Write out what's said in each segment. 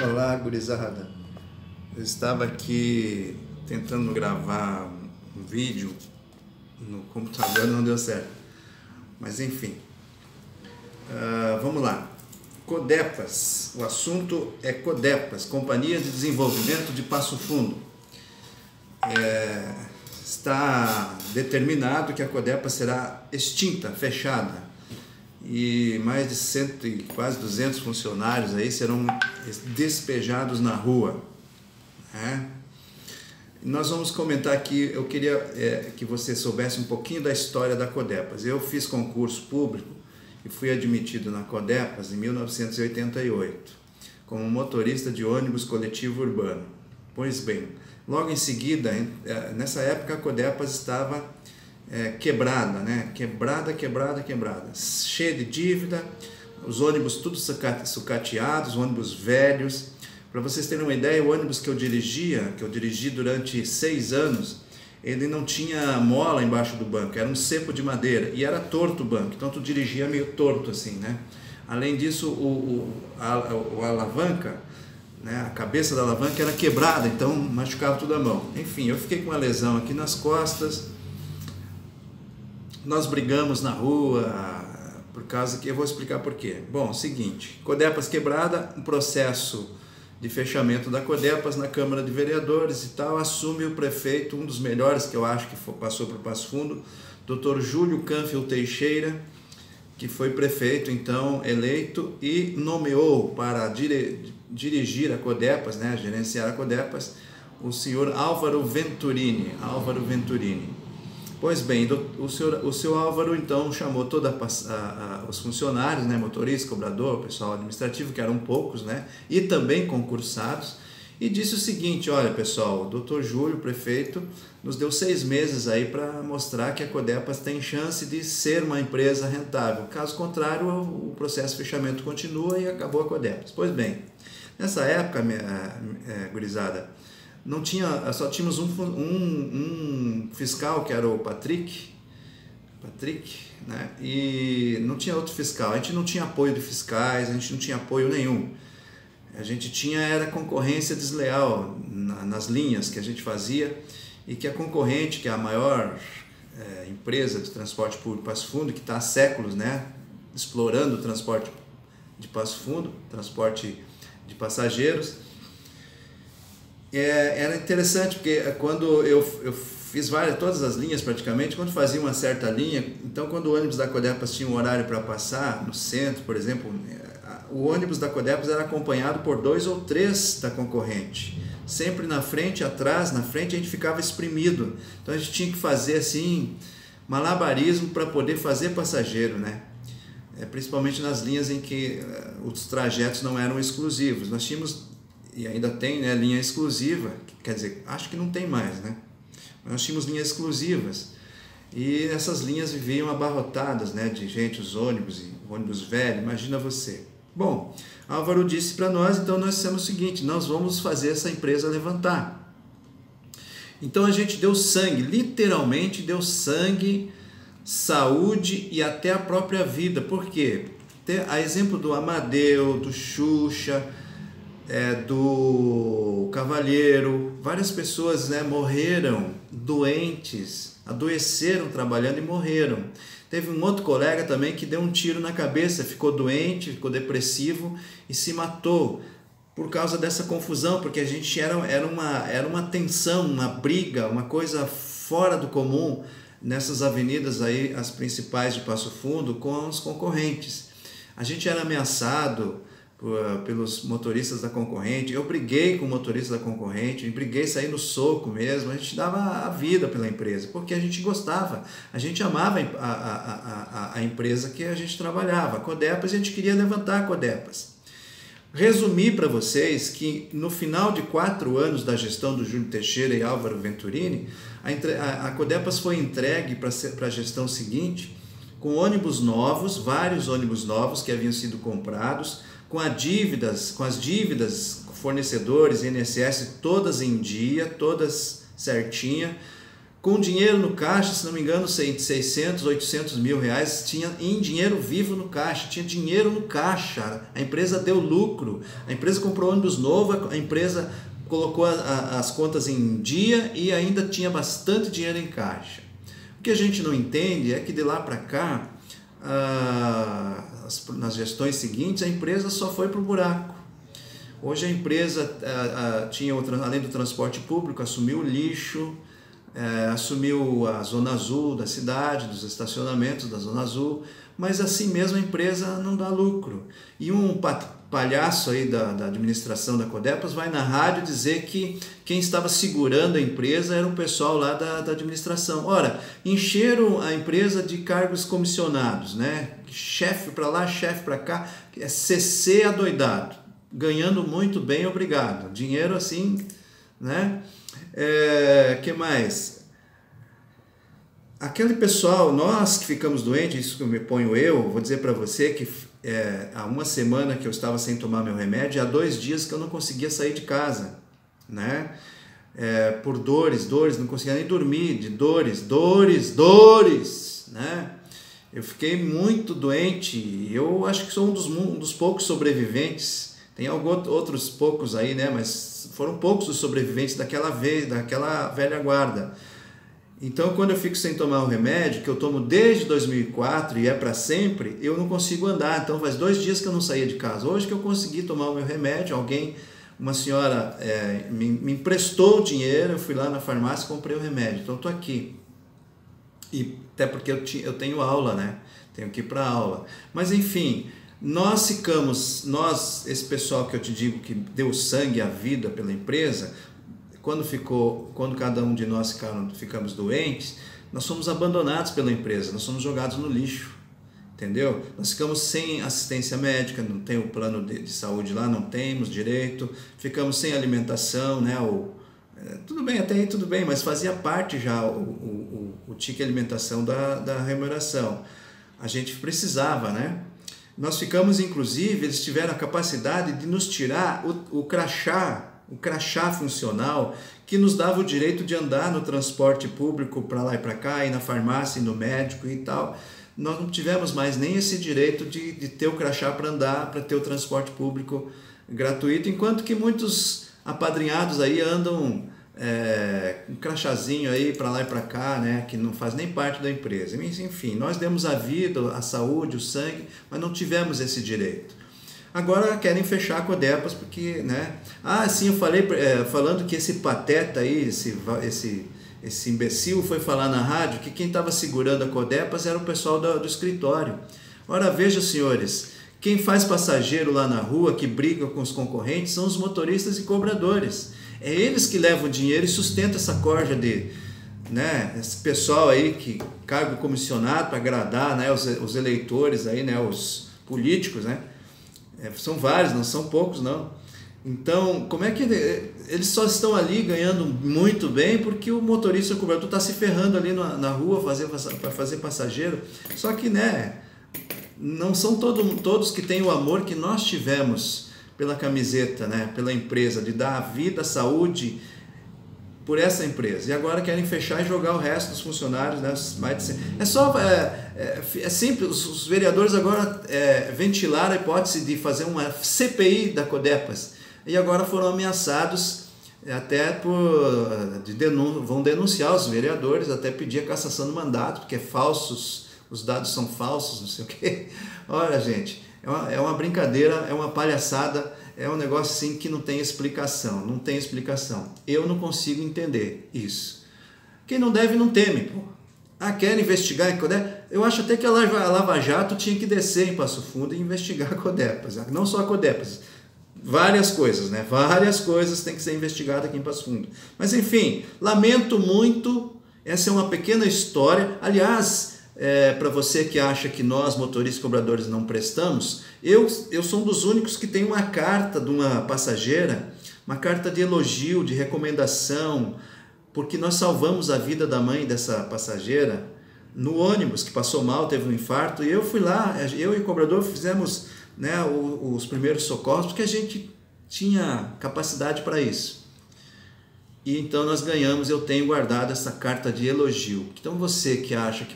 Olá, gurizada. Eu estava aqui tentando gravar um vídeo no computador, não deu certo. Mas enfim, vamos lá. Codepas, o assunto é Codepas, Companhia de Desenvolvimento de Passo Fundo. Está determinado que a Codepas será extinta, fechada. E mais de 100 e quase 200 funcionários aí serão despejados na rua. Nós vamos comentar aqui, eu queria que você soubesse um pouquinho da história da Codepas. Eu fiz concurso público e fui admitido na Codepas em 1988, como motorista de ônibus coletivo urbano. Pois bem, logo em seguida, nessa época a Codepas estava quebrada, né? Quebrada, cheia de dívida, os ônibus tudo sucateados, ônibus velhos. Para vocês terem uma ideia, o ônibus que eu dirigi durante 6 anos, ele não tinha mola embaixo do banco, era um cepo de madeira e era torto o banco, então tu dirigia meio torto assim, né? Além disso, a alavanca, né? A cabeça da alavanca era quebrada, então machucava tudo a mão. Enfim, eu fiquei com uma lesão aqui nas costas. Nós brigamos na rua, por causa que eu vou explicar por quê. Bom, seguinte, Codepas quebrada, um processo de fechamento da Codepas na Câmara de Vereadores e tal, assume o prefeito, um dos melhores que eu acho que passou por Passo Fundo, Dr. Júlio Canfield Teixeira, que foi prefeito então eleito e nomeou para dirigir a Codepas, né, gerenciar a Codepas, o senhor Álvaro Venturini. Pois bem, o seu Álvaro então chamou todos os funcionários, né, motorista, cobrador, pessoal administrativo, que eram poucos, né, e também concursados, e disse o seguinte: olha pessoal, o doutor Júlio, prefeito, nos deu 6 meses aí para mostrar que a Codepas tem chance de ser uma empresa rentável. Caso contrário, o processo de fechamento continua e acabou a Codepas. Pois bem, nessa época, gurizada, não tinha, só tínhamos um fiscal, que era o Patrick, né? E não tinha outro fiscal. A gente não tinha apoio de fiscais, a gente não tinha apoio nenhum. A gente era concorrência desleal nas linhas que a gente fazia, e que a concorrente, que é a maior empresa de transporte público de Passo Fundo, que está há séculos, né, explorando o transporte de Passo Fundo, transporte de passageiros. Era interessante, porque quando eu fiz todas as linhas praticamente, quando fazia uma certa linha, então quando o ônibus da Codepas tinha um horário para passar, no centro, por exemplo, o ônibus da Codepas era acompanhado por 2 ou 3 da concorrente, sempre na frente, atrás, na frente a gente ficava espremido, então a gente tinha que fazer assim, malabarismo para poder fazer passageiro, né? Principalmente nas linhas em que os trajetos não eram exclusivos. Nós tínhamos, e ainda tem, né, linha exclusiva, quer dizer, acho que não tem mais, né? Nós tínhamos linhas exclusivas e essas linhas viviam abarrotadas, né, de gente, os ônibus, e ônibus velho, imagina você. Bom, Álvaro disse para nós, então nós dissemos o seguinte: nós vamos fazer essa empresa levantar. Então a gente deu sangue, literalmente deu sangue, saúde e até a própria vida. Por quê? A exemplo do Amadeu, do Xuxa, do Cavalheiro, várias pessoas, né, morreram doentes, adoeceram trabalhando e morreram. Teve um outro colega também que deu um tiro na cabeça, ficou doente, ficou depressivo e se matou por causa dessa confusão, porque a gente era uma tensão, uma briga, uma coisa fora do comum nessas avenidas aí, as principais de Passo Fundo, com os concorrentes. A gente era ameaçado pelos motoristas da concorrente. Eu briguei com o motorista da concorrente, briguei, saí no soco mesmo. A gente dava a vida pela empresa, porque a gente gostava, a gente amava a empresa que a gente trabalhava, a Codepas, e a gente queria levantar a Codepas. Resumi para vocês que no final de 4 anos da gestão do Júlio Teixeira e Álvaro Venturini, a Codepas foi entregue para a gestão seguinte, com ônibus novos, vários ônibus novos que haviam sido comprados, com as dívidas fornecedores e INSS todas em dia, todas certinha, com dinheiro no caixa, se não me engano, 600, 800 mil reais, tinha em dinheiro vivo no caixa, tinha dinheiro no caixa, a empresa deu lucro, a empresa comprou ônibus novo, a empresa colocou as contas em dia e ainda tinha bastante dinheiro em caixa. O que a gente não entende é que de lá para cá, nas gestões seguintes, a empresa só foi para o buraco. Hoje a empresa tinha, além do transporte público, assumiu o lixo, assumiu a Zona Azul da cidade, dos estacionamentos da Zona Azul, mas assim mesmo a empresa não dá lucro. E um palhaço aí da administração da Codepas vai na rádio dizer que quem estava segurando a empresa era o pessoal lá da administração. Ora, encheram a empresa de cargos comissionados, né? Chefe para lá, chefe para cá, é CC adoidado, ganhando muito bem, obrigado. Dinheiro assim, né? Que mais? Aquele pessoal, nós que ficamos doentes, isso que eu me ponho vou dizer para você que há uma semana que eu estava sem tomar meu remédio, há 2 dias que eu não conseguia sair de casa, né? Por dores, não conseguia nem dormir, de dores, né? Eu fiquei muito doente, eu acho que sou um dos poucos sobreviventes, tem outros poucos aí, né? Mas foram poucos os sobreviventes daquela velha guarda. Então, quando eu fico sem tomar o remédio, que eu tomo desde 2004 e é para sempre, eu não consigo andar. Então, faz 2 dias que eu não saía de casa. Hoje que eu consegui tomar o meu remédio, uma senhora me emprestou o dinheiro, eu fui lá na farmácia e comprei o remédio. Então, eu estou aqui. E até porque eu tenho aula, né? Tenho que ir para aula. Mas, enfim, esse pessoal que eu te digo que deu sangue à vida pela empresa, quando cada um de nós ficamos doentes, nós somos abandonados pela empresa, nós somos jogados no lixo, entendeu? Nós ficamos sem assistência médica, não tem o plano de saúde lá, não temos direito, ficamos sem alimentação, né? Tudo bem, até aí tudo bem, mas fazia parte já o tique alimentação da remuneração. A gente precisava, né? Nós ficamos, inclusive, eles tiveram a capacidade de nos tirar o crachá funcional que nos dava o direito de andar no transporte público para lá e para cá, ir na farmácia, ir no médico e tal. Nós não tivemos mais nem esse direito de ter o crachá para andar, para ter o transporte público gratuito, enquanto que muitos apadrinhados aí andam um crachazinho aí para lá e para cá, né, que não faz nem parte da empresa. Enfim, nós demos a vida, a saúde, o sangue, mas não tivemos esse direito. Agora querem fechar a Codepas porque, né? Sim, eu falei, falando que esse pateta aí, esse imbecil foi falar na rádio que quem estava segurando a Codepas era o pessoal do escritório. Ora, veja, senhores, quem faz passageiro lá na rua, que briga com os concorrentes, são os motoristas e cobradores. É eles que levam o dinheiro e sustentam essa corja né? Esse pessoal aí que cargo comissionado para agradar, né? Os eleitores aí, né? Os políticos, né? São vários, não são poucos, não. Então, como é que eles só estão ali ganhando muito bem porque o motorista e o cobrador está se ferrando ali na rua para fazer passageiro? Só que, né, não são todos que têm o amor que nós tivemos pela camiseta, né, pela empresa, de dar a vida, a saúde por essa empresa. E agora querem fechar e jogar o resto dos funcionários, né, é simples, os vereadores agora ventilaram a hipótese de fazer uma CPI da Codepas e agora foram ameaçados até vão denunciar os vereadores, até pedir a cassação do mandato, porque os dados são falsos, não sei o quê. Olha, gente, é uma brincadeira, é uma palhaçada, é um negócio assim que não tem explicação, Eu não consigo entender isso. Quem não deve não teme, pô. Quer investigar em Codepas? Eu acho até que a Lava Jato tinha que descer em Passo Fundo e investigar a Codepas. Não só a Codepas, várias coisas, né? Várias coisas têm que ser investigadas aqui em Passo Fundo. Mas enfim, lamento muito, essa é uma pequena história. Aliás, para você que acha que nós, motoristas e cobradores, não prestamos, eu sou um dos únicos que tem uma carta de uma passageira, uma carta de elogio, de recomendação, porque nós salvamos a vida da mãe dessa passageira no ônibus, que passou mal, teve um infarto, e eu fui lá, eu e o cobrador fizemos, né, os primeiros socorros, porque a gente tinha capacidade para isso. E então nós ganhamos, eu tenho guardado essa carta de elogio. Então você que acha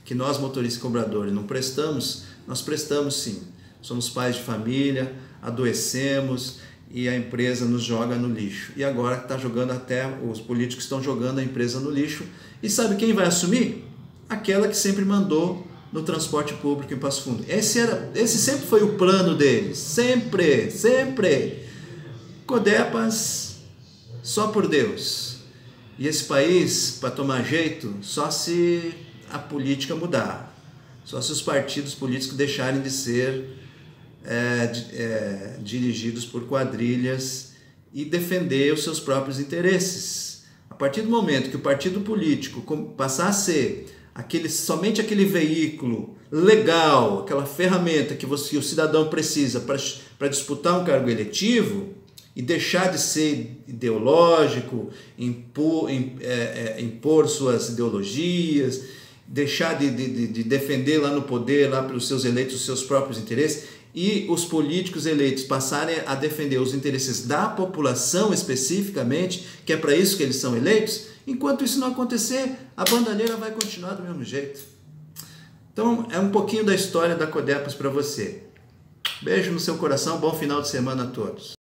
que nós motoristas e cobradores não prestamos, nós prestamos sim. Somos pais de família, adoecemos e a empresa nos joga no lixo. E agora está jogando, até os políticos estão jogando a empresa no lixo. E sabe quem vai assumir? Aquela que sempre mandou no transporte público em Passo Fundo. Esse sempre foi o plano deles. Sempre. Codepas, só por Deus. E esse país, para tomar jeito, só se a política mudar. Só se os partidos políticos deixarem de ser dirigidos por quadrilhas e defender os seus próprios interesses. A partir do momento que o partido político passar a ser somente aquele veículo legal, aquela ferramenta que o cidadão precisa para disputar um cargo eletivo e deixar de ser ideológico, impor suas ideologias, deixar de defender lá no poder, lá pelos seus eleitos, os seus próprios interesses, e os políticos eleitos passarem a defender os interesses da população especificamente, que é para isso que eles são eleitos, enquanto isso não acontecer, a bandalheira vai continuar do mesmo jeito. Então, é um pouquinho da história da Codepas para você. Beijo no seu coração, bom final de semana a todos.